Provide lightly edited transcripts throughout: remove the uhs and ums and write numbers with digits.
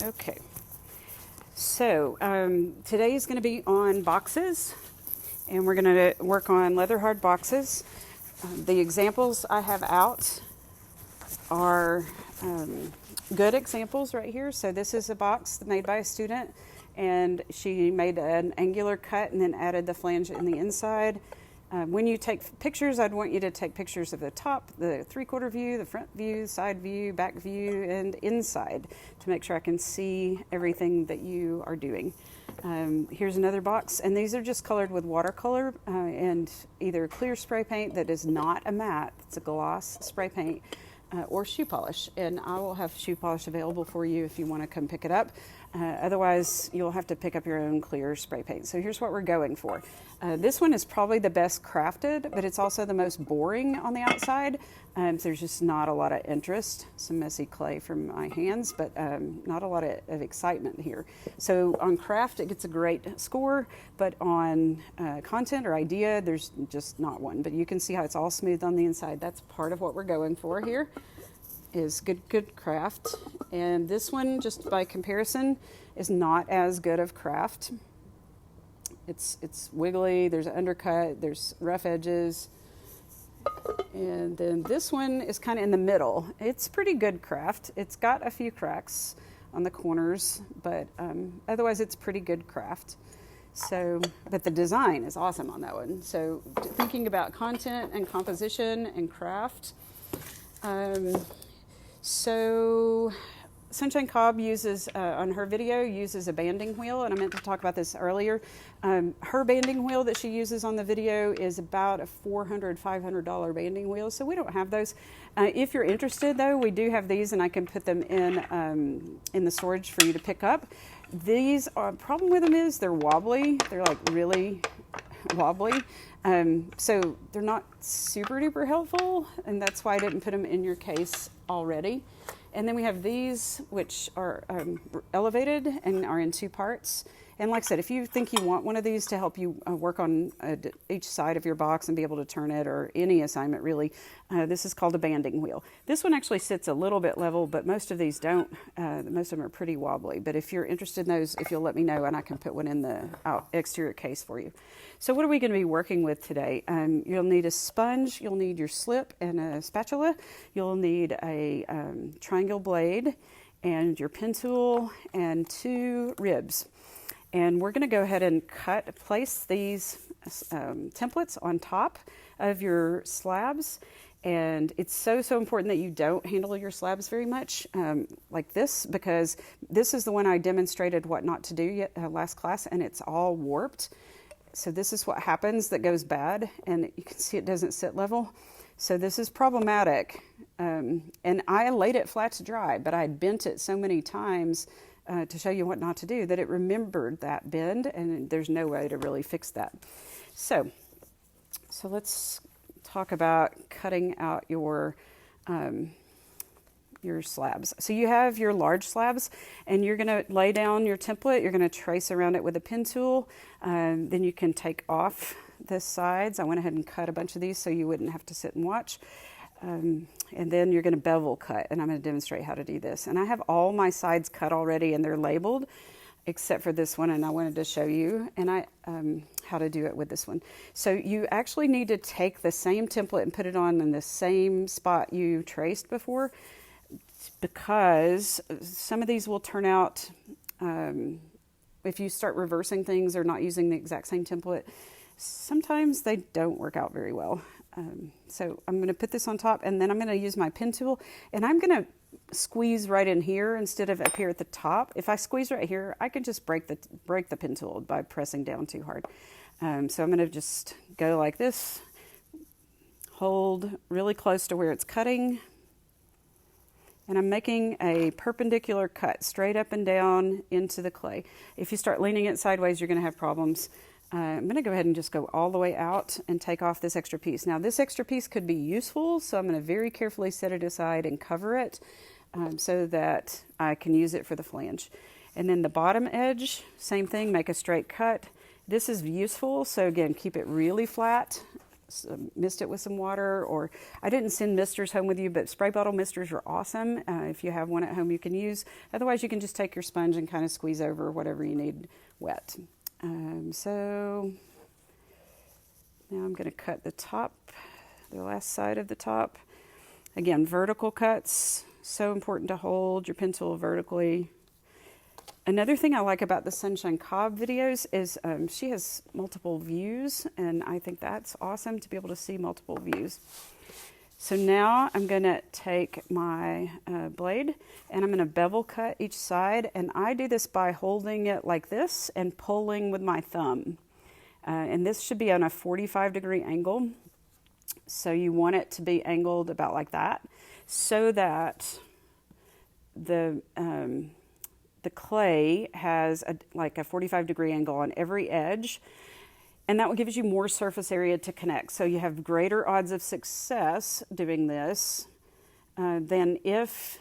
Okay, so today is going to be on boxes, and we're going to work on Leatherhard boxes. The examples I have out are good examples right here. So this is a box made by a student, and she made an angular cut and then added the flange in the inside. When you take pictures, I'd want you to take pictures of the top, the three-quarter view, the front view, side view, back view, and inside to make sure I can see everything that you are doing. Here's another box, and these are just colored with watercolor and either clear spray paint that is not a matte, it's a gloss spray paint, or shoe polish. And I will have shoe polish available for you if you want to come pick it up. Otherwise, you'll have to pick up your own clear spray paint. So here's what we're going for. This one is probably the best crafted, but it's also the most boring on the outside. There's just not a lot of interest. Some messy clay from my hands, but not a lot of excitement here. So on craft, it gets a great score, but on content or idea, there's just not one. But you can see how it's all smooth on the inside. That's part of what we're going for here. Is good craft, and this one, just by comparison, is not as good of craft. It's wiggly, there's an undercut, there's rough edges, and then this one is kind of in the middle. It's pretty good craft. It's got a few cracks on the corners, but otherwise it's pretty good craft. So, but the design is awesome on that one. So thinking about content and composition and craft. So Sunshine Cobb uses, on her video, uses a banding wheel, and I meant to talk about this earlier. Her banding wheel that she uses on the video is about a $400, $500 banding wheel, so we don't have those. If you're interested, though, we do have these, and I can put them in the storage for you to pick up. These, problem with them is they're wobbly. They're like really wobbly. So they're not super duper helpful, and that's why I didn't put them in your case already. And then we have these, which are elevated and are in two parts. And like I said, if you think you want one of these to help you work on each side of your box and be able to turn it, or any assignment really, this is called a banding wheel. This one actually sits a little bit level, but most of these don't. Most of them are pretty wobbly. But if you're interested in those, if you'll let me know, and I can put one in the exterior case for you. So what are we going to be working with today? You'll need a sponge, you'll need your slip and a spatula, you'll need a triangle blade, and your pen tool, and 2 ribs. And we're going to go ahead and place these templates on top of your slabs. And it's so important that you don't handle your slabs very much like this, because this is the one I demonstrated what not to do last class, and it's all warped. So this is what happens that goes bad, and you can see it doesn't sit level. So this is problematic. And I laid it flat to dry, but I bent it so many times to show you what not to do that it remembered that bend, and there's no way to really fix that. So let's talk about cutting out your slabs. So you have your large slabs, and you're going to lay down your template. You're going to trace around it with a pen tool. Then you can take off the sides. I went ahead and cut a bunch of these so you wouldn't have to sit and watch. And then you're going to bevel cut, and I'm going to demonstrate how to do this. And I have all my sides cut already, and they're labeled, except for this one, and I wanted to show you how to do it with this one. So you actually need to take the same template and put it on in the same spot you traced before, because some of these will turn out, if you start reversing things or not using the exact same template, sometimes they don't work out very well. So I'm going to put this on top, and then I'm going to use my pen tool, and I'm going to squeeze right in here instead of up here at the top. If I squeeze right here, I could just break the pen tool by pressing down too hard. So I'm going to just go like this, hold really close to where it's cutting, and I'm making a perpendicular cut straight up and down into the clay. If you start leaning it sideways, you're going to have problems. I'm going to go ahead and just go all the way out and take off this extra piece. Now, this extra piece could be useful, so I'm going to very carefully set it aside and cover it so that I can use it for the flange. And then the bottom edge, same thing, make a straight cut. This is useful, so again, keep it really flat mist it with some water, or I didn't send misters home with you, but spray bottle misters are awesome. If you have one at home you can use. Otherwise you can just take your sponge and kind of squeeze over whatever you need wet. So now I'm going to cut the top, the last side of the top. Again, vertical cuts, so important to hold your pencil vertically. Another thing I like about the Sunshine Cobb videos is she has multiple views, and I think that's awesome to be able to see multiple views. So now I'm going to take my blade and I'm going to bevel cut each side, and I do this by holding it like this and pulling with my thumb. And this should be on a 45-degree angle. So you want it to be angled about like that, so that the clay has like a 45-degree angle on every edge, and that gives you more surface area to connect. So you have greater odds of success doing this than if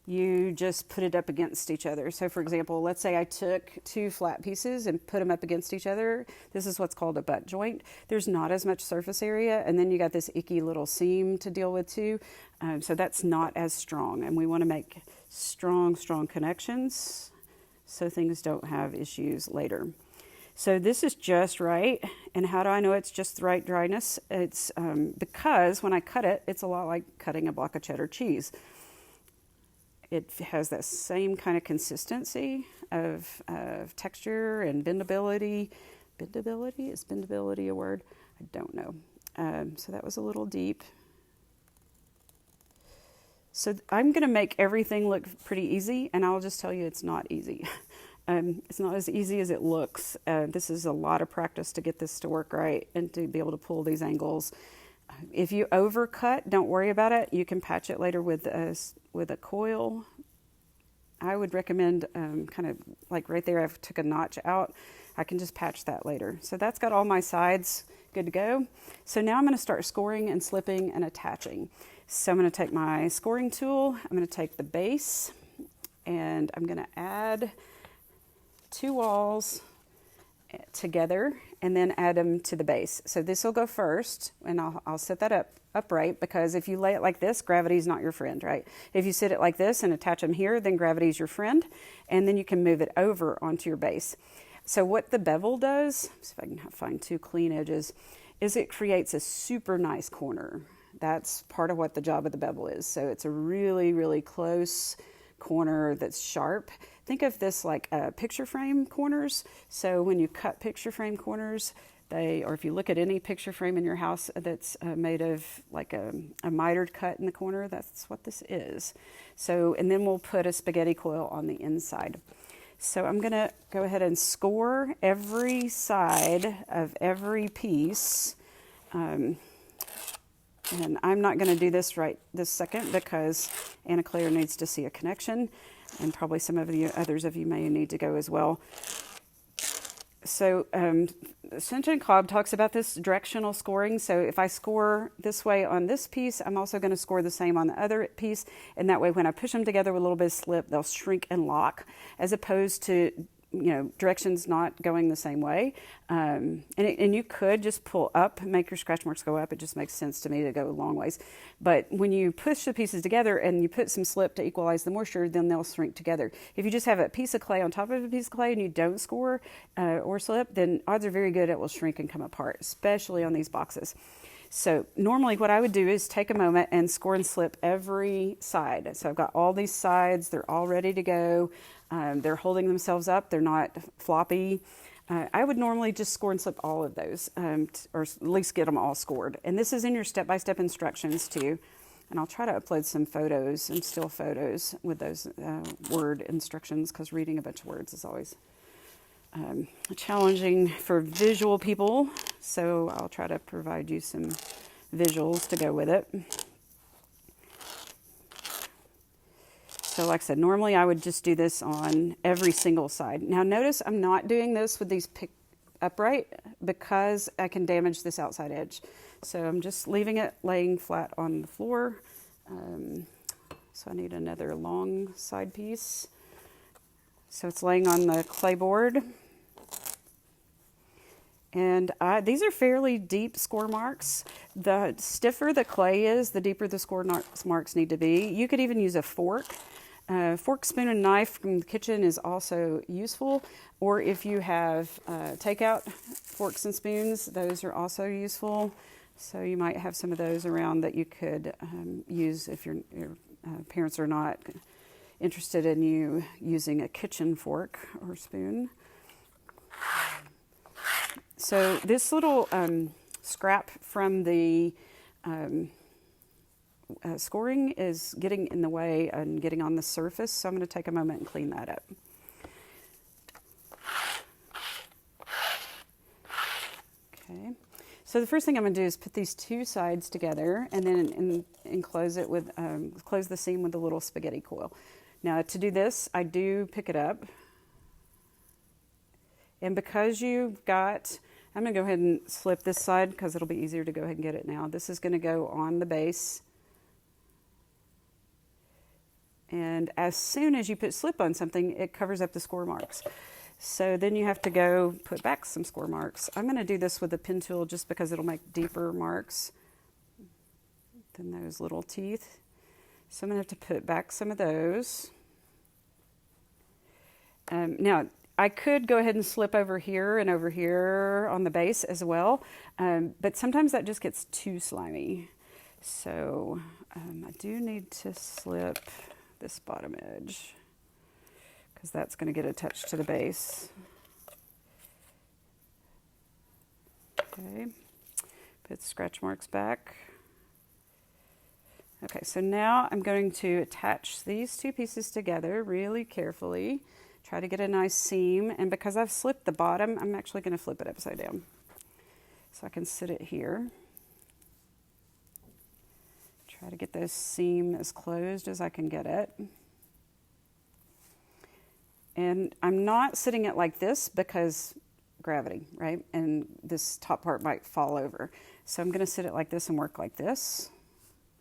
you just put it up against each other. So for example, let's say I took 2 flat pieces and put them up against each other. This is what's called a butt joint. There's not as much surface area, and then you got this icky little seam to deal with too. So that's not as strong, and we want to make strong connections so things don't have issues later. So this is just right. And how do I know it's just the right dryness? It's because when I cut it, it's a lot like cutting a block of cheddar cheese. It has that same kind of consistency of texture and bendability. Bendability? Is bendability a word? I don't know. So that was a little deep. So I'm going to make everything look pretty easy, and I'll just tell you it's not easy. It's not as easy as it looks. This is a lot of practice to get this to work right and to be able to pull these angles. If you overcut, don't worry about it. You can patch it later with a coil. I would recommend kind of like right there, I've took a notch out. I can just patch that later. So that's got all my sides good to go. So now I'm going to start scoring and slipping and attaching. So I'm going to take my scoring tool, I'm going to take the base, and I'm going to add 2 walls together and then add them to the base. So this will go first, and I'll set that upright, because if you lay it like this, gravity is not your friend, right? If you sit it like this and attach them here, then gravity is your friend, and then you can move it over onto your base. So what the bevel does, see if I can find 2 clean edges, is it creates a super nice corner. That's part of what the job of the bevel is. So it's a really close corner that's sharp. Think of this like picture frame corners. So when you cut picture frame corners, or if you look at any picture frame in your house that's made of like a mitered cut in the corner, that's what this is. So, and then we'll put a spaghetti coil on the inside. So I'm going to go ahead and score every side of every piece. And I'm not going to do this right this second because Anna Claire needs to see a connection, and probably some of the others of you may need to go as well. So Sunshine Cobb talks about this directional scoring. So if I score this way on this piece, I'm also going to score the same on the other piece. And that way when I push them together with a little bit of slip, they'll shrink and lock, as opposed to directions not going the same way. And you could just pull up, make your scratch marks go up. It just makes sense to me to go a long ways. But when you push the pieces together and you put some slip to equalize the moisture, then they'll shrink together. If you just have a piece of clay on top of a piece of clay and you don't score or slip, then odds are very good it will shrink and come apart, especially on these boxes. So normally what I would do is take a moment and score and slip every side. So I've got all these sides, they're all ready to go. They're holding themselves up, they're not floppy. I would normally just score and slip all of those, or at least get them all scored. And this is in your step-by-step instructions too. And I'll try to upload some photos and still photos with those word instructions, because reading a bunch of words is always challenging for visual people. So I'll try to provide you some visuals to go with it. So like I said, normally I would just do this on every single side. Now notice I'm not doing this with these upright, because I can damage this outside edge. So I'm just leaving it laying flat on the floor. So I need another long side piece. So it's laying on the clay board. And these are fairly deep score marks. The stiffer the clay is, the deeper the score marks need to be. You could even use a fork. Fork, spoon, and knife from the kitchen is also useful. Or if you have takeout forks and spoons, those are also useful. So you might have some of those around that you could use if your parents are not interested in you using a kitchen fork or spoon. So this little scrap from the scoring is getting in the way and getting on the surface, so I'm going to take a moment and clean that up. Okay, so the first thing I'm going to do is put these two sides together and then enclose it with, close the seam with a little spaghetti coil. Now to do this, I do pick it up, and because you've got, I'm going to go ahead and slip this side because it'll be easier to go ahead and get it now. This is going to go on the base. And as soon as you put slip on something, it covers up the score marks. So then you have to go put back some score marks. I'm going to do this with a pen tool just because it'll make deeper marks than those little teeth. So I'm going to have to put back some of those. Now, I could go ahead and slip over here and over here on the base as well, but sometimes that just gets too slimy. So I do need to slip this bottom edge because that's going to get attached to the base. Okay, put scratch marks back. Okay, so now I'm going to attach these two pieces together really carefully. Try to get a nice seam, and because I've slipped the bottom, I'm actually going to flip it upside down so I can sit it here. Try to get this seam as closed as I can get it. And I'm not sitting it like this because gravity, right? And this top part might fall over. So I'm going to sit it like this and work like this,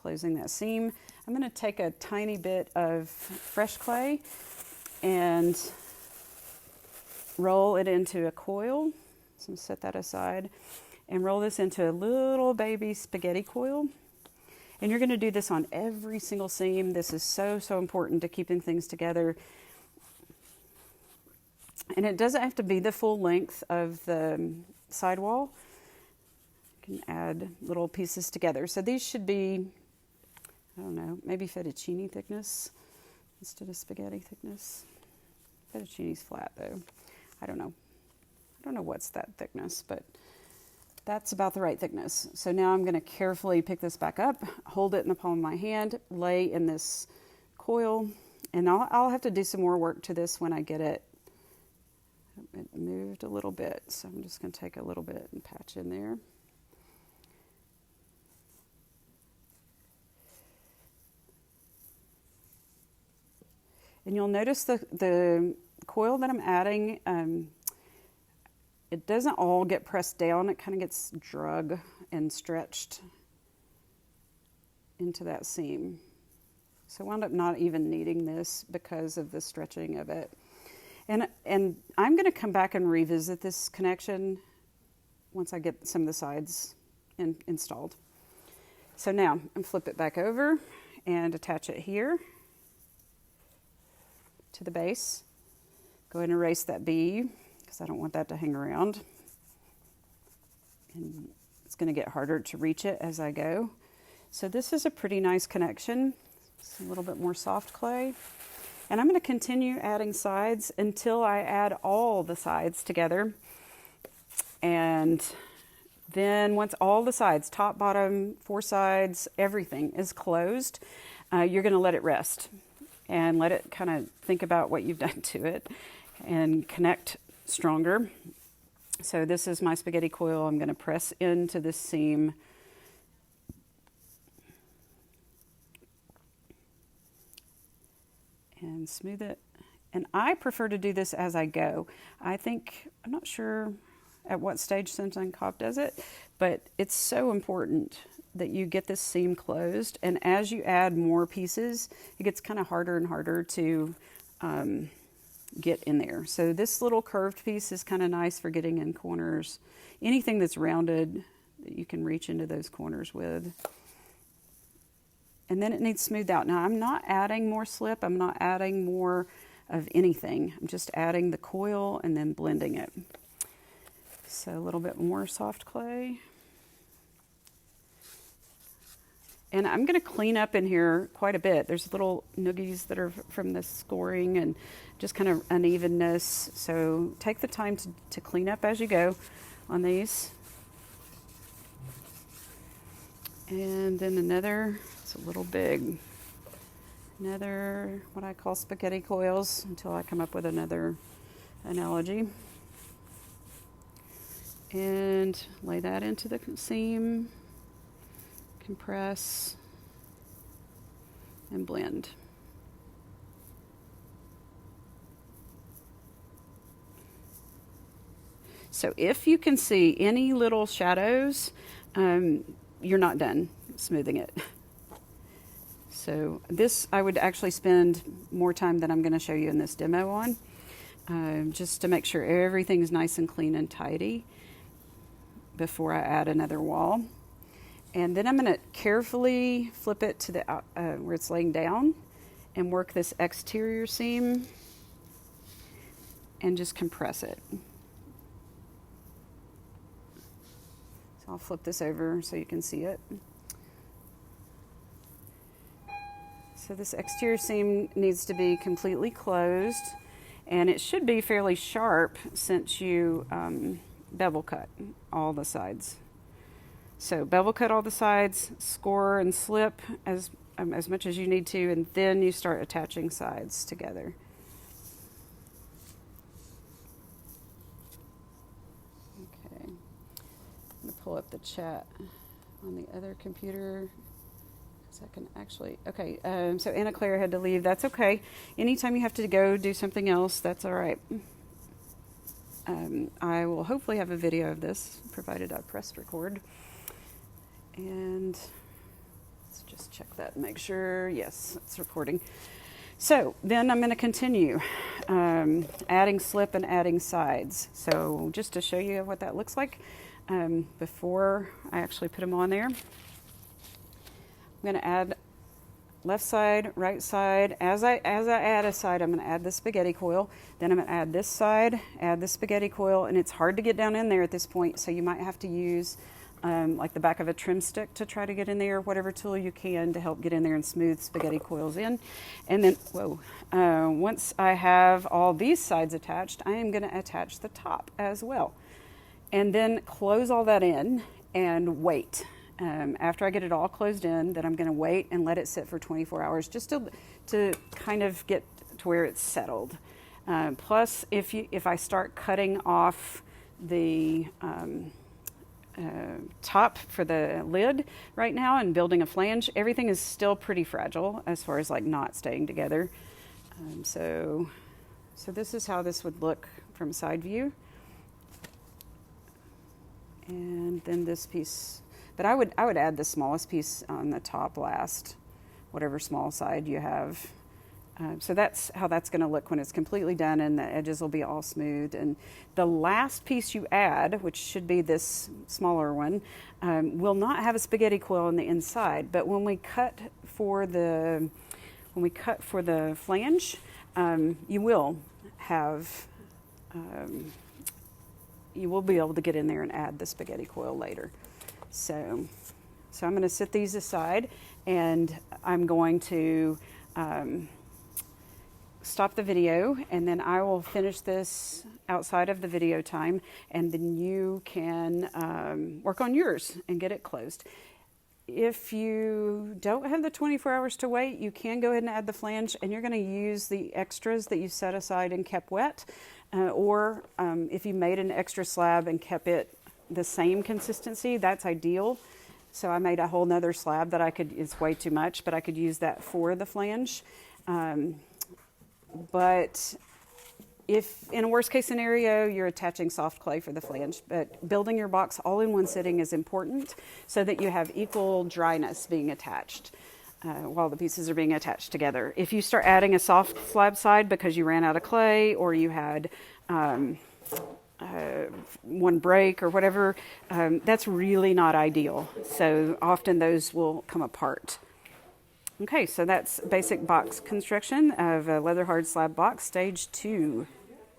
closing that seam. I'm going to take a tiny bit of fresh clay and roll it into a coil. So I'm going to set that aside and roll this into a little baby spaghetti coil. And you're going to do this on every single seam. This is so, so important to keeping things together. And it doesn't have to be the full length of the sidewall. You can add little pieces together. So these should be, I don't know, maybe fettuccine thickness instead of spaghetti thickness. Fettuccine's flat though. I don't know. I don't know what's that thickness, but that's about the right thickness. So now I'm going to carefully pick this back up, hold it in the palm of my hand, lay in this coil, and I'll have to do some more work to this when I get it. It moved a little bit, so I'm just going to take a little bit and patch in there. And you'll notice the coil that I'm adding, it doesn't all get pressed down. It kind of gets drug and stretched into that seam. So I wound up not even needing this because of the stretching of it. And I'm going to come back and revisit this connection once I get some of the sides installed. So now I'm going to flip it back over and attach it here to the base. Go ahead and erase that B because I don't want that to hang around. And it's going to get harder to reach it as I go. So this is a pretty nice connection. It's a little bit more soft clay. And I'm going to continue adding sides until I add all the sides together. And then once all the sides, top, bottom, 4 sides, everything is closed, you're going to let it rest and let it kind of think about what you've done to it and connect stronger. So this is my spaghetti coil. I'm going to press into this seam. And smooth it. And I prefer to do this as I go. I'm not sure at what stage Sunshine Cobb does it, but it's so important that you get this seam closed. And as you add more pieces, it gets kind of harder and harder to get in there. So this little curved piece is kind of nice for getting in corners. Anything that's rounded, you can reach into those corners with. And then it needs smoothed out. Now I'm not adding more slip. I'm not adding more of anything. I'm just adding the coil and then blending it. So a little bit more soft clay. And I'm going to clean up in here quite a bit. There's little noogies that are from the scoring and just kind of unevenness. So take the time to clean up as you go on these. And then another, it's a little big. Another, what I call spaghetti coils, until I come up with another analogy. And lay that into the seam, compress, and blend. So if you can see any little shadows, you're not done smoothing it. So this I would actually spend more time than I'm going to show you in this demo on, just to make sure everything's nice and clean and tidy before I add another wall. And then I'm going to carefully flip it to the where it's laying down and work this exterior seam and just compress it. So I'll flip this over so you can see it. So this exterior seam needs to be completely closed, and it should be fairly sharp since you bevel cut all the sides. So bevel cut all the sides, score and slip as much as you need to, and then you start attaching sides together. Okay, I'm going to pull up the chat on the other computer. I can actually, okay, so Anna Claire had to leave. That's okay. Anytime you have to go do something else, that's all right. I will hopefully have a video of this, provided I pressed record. And let's just check that and make sure, yes, it's recording. So then I'm going to continue adding slip and adding sides. So just to show you what that looks like before I actually put them on there. I'm going to add left side, right side. As I add a side, I'm going to add the spaghetti coil. Then I'm going to add this side, add the spaghetti coil, and it's hard to get down in there at this point, so you might have to use like the back of a trim stick to try to get in there, whatever tool you can to help get in there and smooth spaghetti coils in. And then, once I have all these sides attached, I am going to attach the top as well. And then close all that in and wait. After I get it all closed in, then I'm going to wait and let it sit for 24 hours just to kind of get to where it's settled. Plus, if I start cutting off the top for the lid right now and building a flange, everything is still pretty fragile as far as like not staying together. So this is how this would look from side view. And then this piece. But I would add the smallest piece on the top last, whatever small side you have. So that's how that's going to look when it's completely done and the edges will be all smooth. And the last piece you add, which should be this smaller one, will not have a spaghetti coil on the inside. But when we cut for the flange, you will have. You will be able to get in there and add the spaghetti coil later. So I'm going to set these aside, and I'm going to stop the video, and then I will finish this outside of the video time, and then you can work on yours and get it closed. If you don't have the 24 hours to wait, you can go ahead and add the flange, and you're going to use the extras that you set aside and kept wet, or if you made an extra slab and kept it the same consistency, that's ideal. So I made a whole nother slab that it's way too much, but I could use that for the flange. But if in a worst case scenario, you're attaching soft clay for the flange, but building your box all in one sitting is important so that you have equal dryness being attached. while the pieces are being attached together. If you start adding a soft slab side because you ran out of clay or you had one break or whatever, that's really not ideal. So often those will come apart. Okay, so that's basic box construction of a Leatherhard slab box, stage 2.